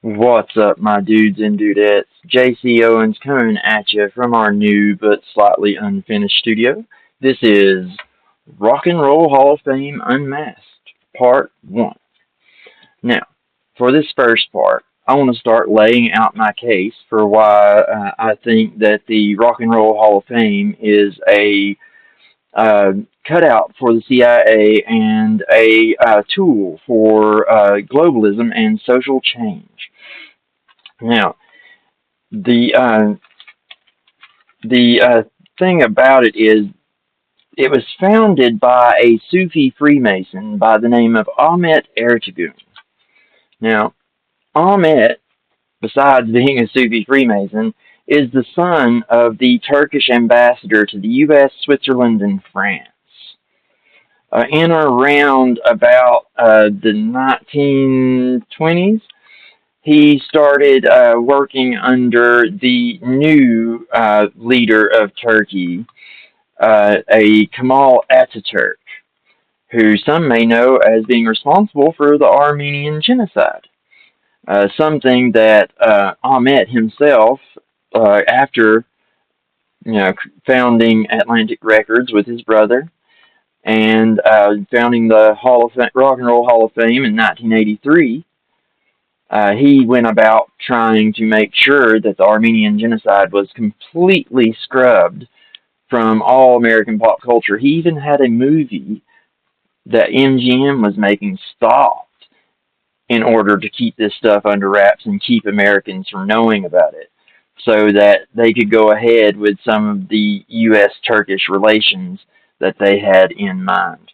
What's up, my dudes and dudettes? JC Owens coming at you from our new but slightly unfinished studio. This is Rock and Roll Hall of Fame Unmasked, Part 1. Now, for this first part, I want to start laying out my case for why I think that the Rock and Roll Hall of Fame is a uh, cutout for the CIA and a tool for globalism and social change. Now, the uh, the thing about it is it was founded by a Sufi Freemason by the name of Ahmet Ertegun. Now, Ahmet, besides being a Sufi Freemason, is the son of the Turkish ambassador to the U.S., Switzerland, and France. In or around about the 1920s, he started working under the new leader of Turkey, a Kemal Ataturk, who some may know as being responsible for the Armenian genocide. Something that Ahmet himself, after founding Atlantic Records with his brother and founding the Rock and Roll Hall of Fame in 1983, he went about trying to make sure that the Armenian genocide was completely scrubbed from all American pop culture. He even had a movie that MGM was making stopped in order to keep this stuff under wraps and keep Americans from knowing about it so that they could go ahead with some of the U.S. Turkish relations that they had in mind.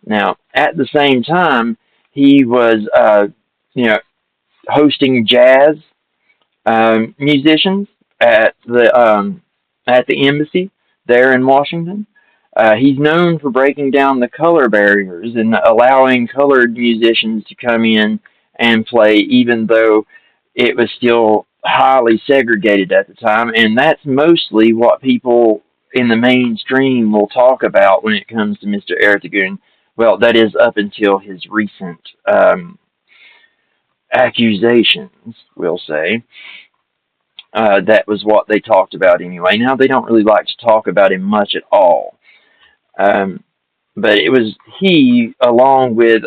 Now, at the same time, he was, you know, hosting jazz musicians at the embassy there in Washington. He's known for breaking down the color barriers and allowing colored musicians to come in and play, even though it was still highly segregated at the time. And that's mostly what people in the mainstream will talk about when it comes to Mr. Ertegun. Well, that is up until his recent accusations, we'll say. That was what they talked about anyway. Now they don't really like to talk about him much at all. Um, but it was he, along with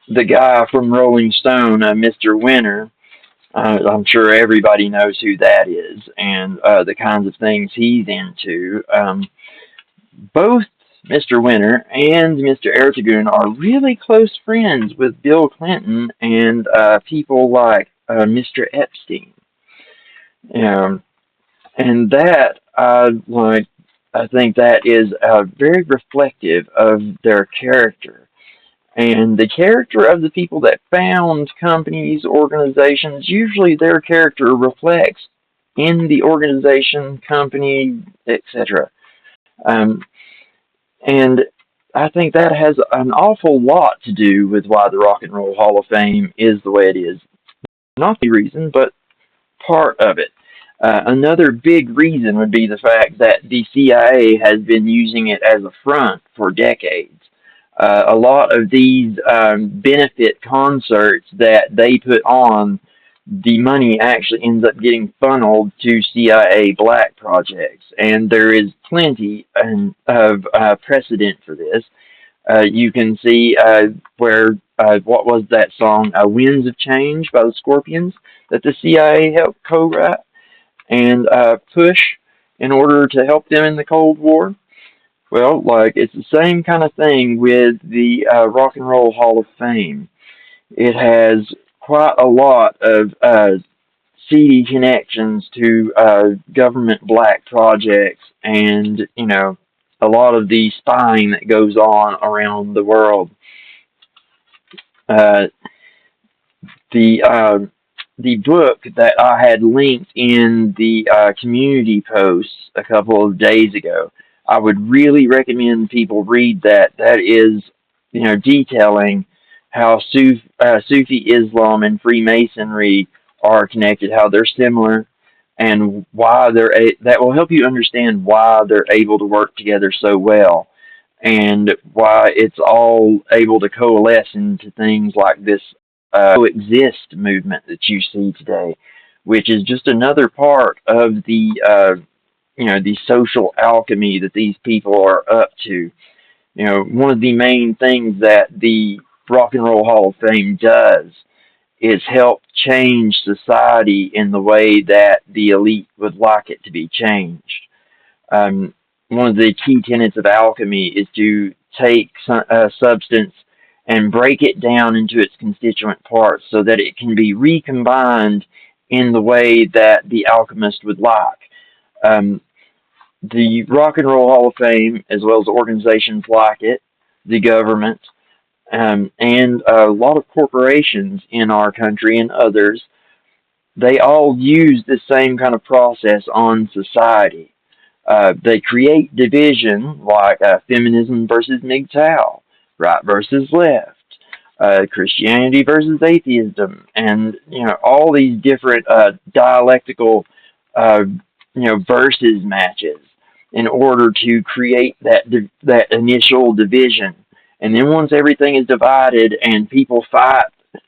the guy from Rolling Stone, Mr. Winter. I'm sure everybody knows who that is and the kinds of things he's into. Both Mr. Winter and Mr. Ertegun are really close friends with Bill Clinton and people like Mr. Epstein. Um, and that, I think that is very reflective of their character. And the character of the people that found companies, organizations, usually their character reflects in the organization, company, etc. Um, and I think that has an awful lot to do with why the Rock and Roll Hall of Fame is the way it is. Not the reason, but part of it. Another big reason would be the fact that the CIA has been using it as a front for decades. A lot of these benefit concerts that they put on, the money actually ends up getting funneled to CIA black projects, and there is plenty of precedent for this. You can see where what was that song, "Winds of Change" by the Scorpions, that the CIA helped co-write and push in order to help them in the Cold War. Well, like it's the same kind of thing with the Rock and Roll Hall of Fame. It has quite a lot of seedy connections to government black projects, and a lot of the spying that goes on around the world. Uh, the book that I had linked in the community posts a couple of days ago, I would really recommend people read that. That is, detailing how Sufi Islam and Freemasonry are connected, how they're similar, and why that will help you understand why they're able to work together so well, and why it's all able to coalesce into things like this coexist movement that you see today, which is just another part of the social alchemy that these people are up to. One of the main things that the Rock and Roll Hall of Fame does is help change society in the way that the elite would like it to be changed. Um, One of the key tenets of alchemy is to take a substance and break it down into its constituent parts so that it can be recombined in the way that the alchemist would like. Um, the Rock and Roll Hall of Fame, as well as organizations like it, the government, and a lot of corporations in our country and others, they all use the same kind of process on society. They create division like feminism versus MGTOW, right versus left, Christianity versus atheism, and all these different dialectical versus matches in order to create that initial division. And then once everything is divided and people fight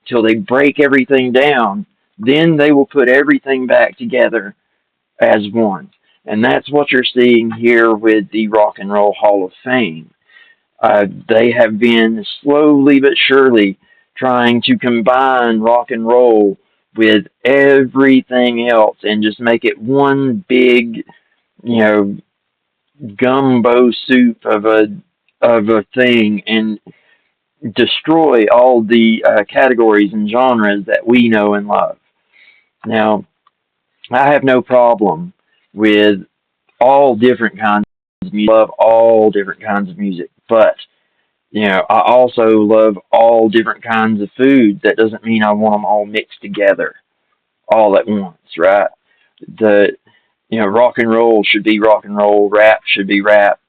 till they break everything down, then they will put everything back together as one. And that's what you're seeing here with the Rock and Roll Hall of Fame. They have been slowly but surely trying to combine rock and roll with everything else and just make it one big, you know, gumbo soup of a thing and destroy all the categories and genres that we know and love. Now, I have no problem with all different kinds of music. I love all different kinds of music, but I also love all different kinds of food. That doesn't mean I want them all mixed together all at once, right? The rock and roll should be rock and roll, rap should be rap,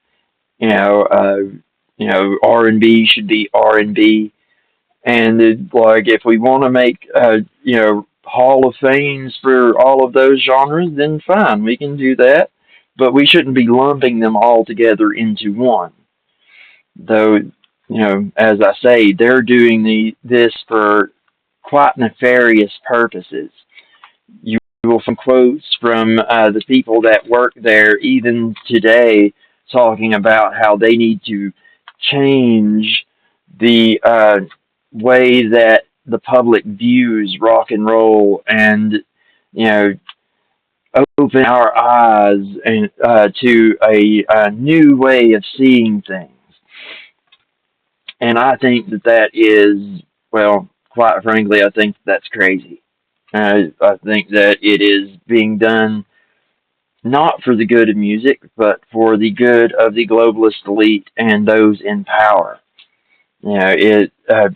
R&B should be R&B, and like if we want to make Hall of Fames for all of those genres, then fine, we can do that, but we shouldn't be lumping them all together into one. Though, as I say, they're doing this for quite nefarious purposes. You will find quotes from the people that work there even today talking about how they need to change the way that the public views rock and roll and, open our eyes and to a new way of seeing things. And I think that is, well, quite frankly, I think that's crazy. I think that it is being done not for the good of music, but for the good of the globalist elite and those in power.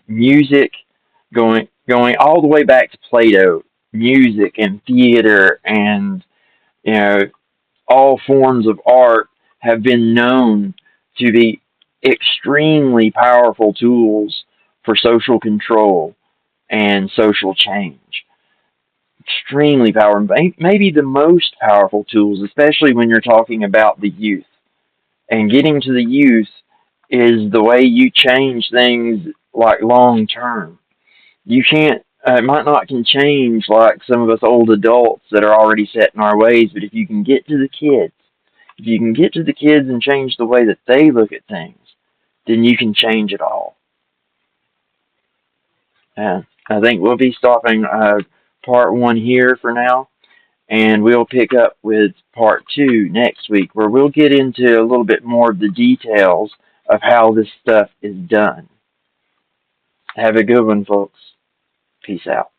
Music going all the way back to Plato, music and theater and all forms of art have been known to be extremely powerful tools for social control and social change. Extremely powerful, maybe the most powerful tools, especially when you're talking about the youth. And getting to the youth is the way you change things like long term. You can't, it might not can change like some of us old adults that are already set in our ways, but if you can get to the kids, if you can get to the kids and change the way that they look at things, then you can change it all. I think we'll be stopping part one here for now, and we'll pick up with part two next week, where we'll get into a little bit more of the details of how this stuff is done. Have a good one, folks. Peace out.